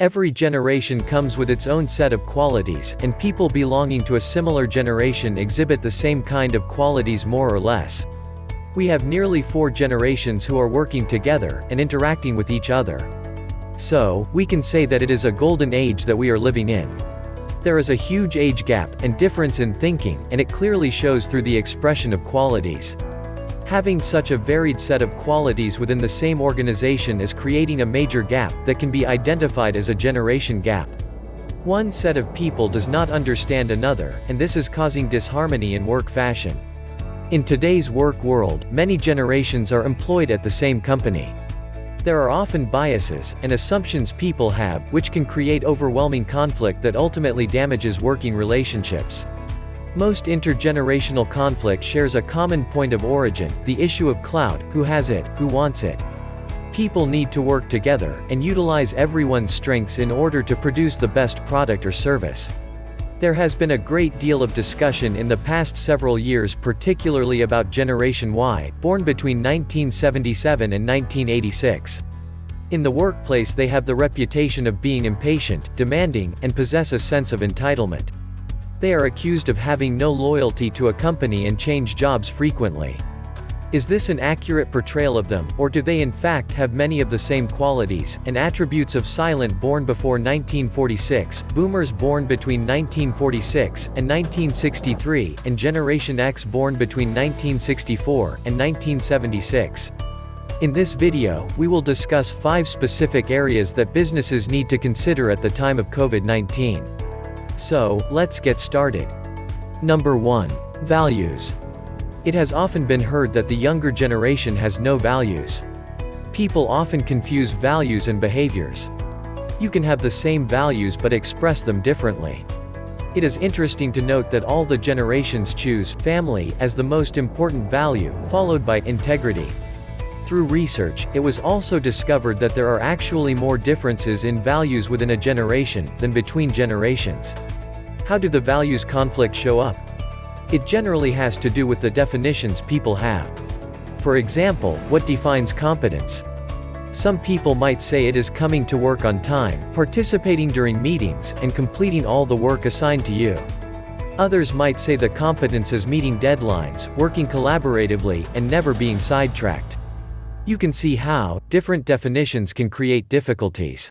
Every generation comes with its own set of qualities, and people belonging to a similar generation exhibit the same kind of qualities more or less. We have nearly 4 generations who are working together, and interacting with each other. So, we can say that it is a golden age that we are living in. There is a huge age gap, and difference in thinking, and it clearly shows through the expression of qualities. Having such a varied set of qualities within the same organization is creating a major gap, that can be identified as a generation gap. One set of people does not understand another, and this is causing disharmony in work fashion. In today's work world, many generations are employed at the same company. There are often biases, and assumptions people have, which can create overwhelming conflict that ultimately damages working relationships. Most intergenerational conflict shares a common point of origin, the issue of clout: who has it, who wants it. People need to work together, and utilize everyone's strengths in order to produce the best product or service. There has been a great deal of discussion in the past several years, particularly about Generation Y, born between 1977 and 1986. In the workplace they have the reputation of being impatient, demanding, and possess a sense of entitlement. They are accused of having no loyalty to a company and change jobs frequently. Is this an accurate portrayal of them, or do they in fact have many of the same qualities and attributes of Silent born before 1946, Boomers born between 1946 and 1963, and Generation X born between 1964 and 1976? In this video, we will discuss 5 specific areas that businesses need to consider at the time of COVID-19. So, let's get started. Number 1. Values. It has often been heard that the younger generation has no values. People often confuse values and behaviors. You can have the same values but express them differently. It is interesting to note that all the generations choose family as the most important value, followed by integrity. Through research, it was also discovered that there are actually more differences in values within a generation than between generations. How do the values conflict show up? It generally has to do with the definitions people have. For example, what defines competence? Some people might say it is coming to work on time, participating during meetings, and completing all the work assigned to you. Others might say the competence is meeting deadlines, working collaboratively, and never being sidetracked. You can see how different definitions can create difficulties.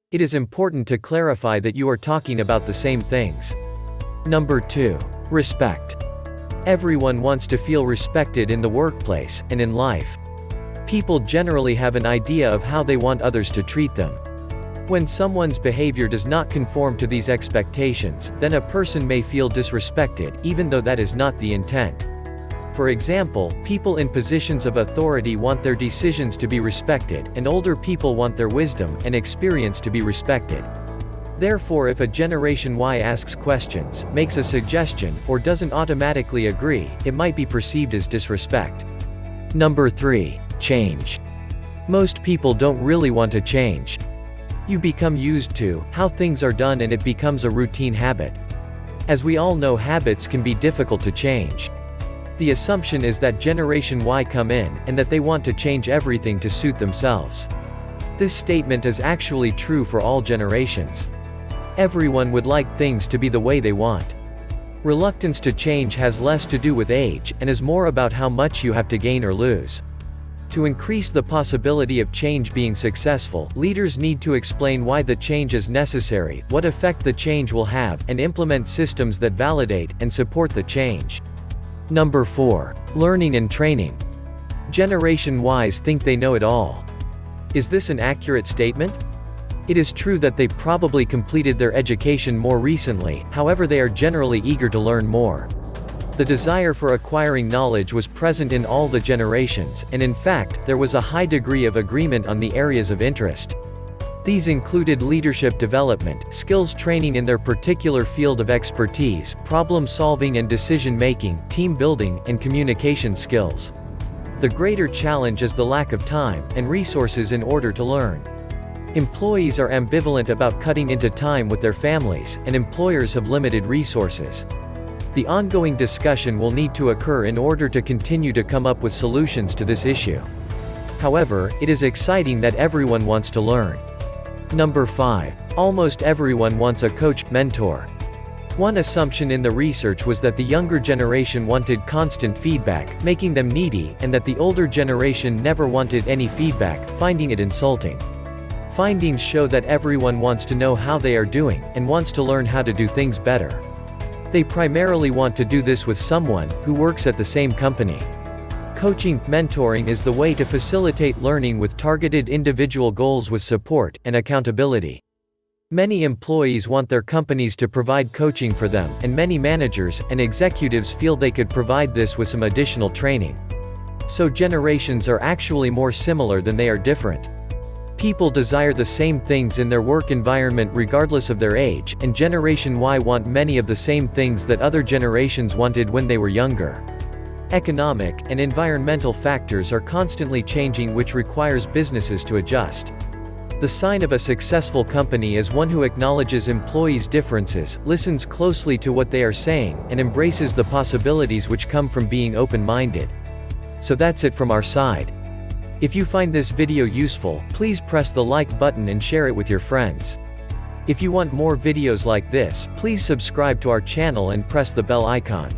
It is important to clarify that you are talking about the same things. Number 2. Respect. Everyone wants to feel respected in the workplace, and in life. People generally have an idea of how they want others to treat them. When someone's behavior does not conform to these expectations, then a person may feel disrespected, even though that is not the intent. For example, people in positions of authority want their decisions to be respected, and older people want their wisdom and experience to be respected. Therefore, if a Generation Y asks questions, makes a suggestion, or doesn't automatically agree, it might be perceived as disrespect. Number 3. Change. Most people don't really want to change. You become used to how things are done and it becomes a routine habit. As we all know, habits can be difficult to change. The assumption is that Generation Y come in, and that they want to change everything to suit themselves. This statement is actually true for all generations. Everyone would like things to be the way they want. Reluctance to change has less to do with age, and is more about how much you have to gain or lose. To increase the possibility of change being successful, leaders need to explain why the change is necessary, what effect the change will have, and implement systems that validate and support the change. Number 4. Learning and training. Generation Ys think they know it all. Is this an accurate statement? It is true that they probably completed their education more recently, however they are generally eager to learn more. The desire for acquiring knowledge was present in all the generations, and in fact, there was a high degree of agreement on the areas of interest. These included leadership development, skills training in their particular field of expertise, problem solving and decision making, team building, and communication skills. The greater challenge is the lack of time and resources in order to learn. Employees are ambivalent about cutting into time with their families, and employers have limited resources. The ongoing discussion will need to occur in order to continue to come up with solutions to this issue. However, it is exciting that everyone wants to learn. Number 5. Almost everyone wants a coach, mentor. One assumption in the research was that the younger generation wanted constant feedback, making them needy, and that the older generation never wanted any feedback, finding it insulting. Findings show that everyone wants to know how they are doing, and wants to learn how to do things better. They primarily want to do this with someone who works at the same company. Coaching, mentoring is the way to facilitate learning with targeted individual goals with support and accountability. Many employees want their companies to provide coaching for them, and many managers and executives feel they could provide this with some additional training. So generations are actually more similar than they are different. People desire the same things in their work environment regardless of their age, and Generation Y want many of the same things that other generations wanted when they were younger. Economic and environmental factors are constantly changing, which requires businesses to adjust. The sign of a successful company is one who acknowledges employees' differences, listens closely to what they are saying, and embraces the possibilities which come from being open-minded. So that's it from our side. If you find this video useful, please press the like button and share it with your friends. If you want more videos like this, please subscribe to our channel and press the bell icon.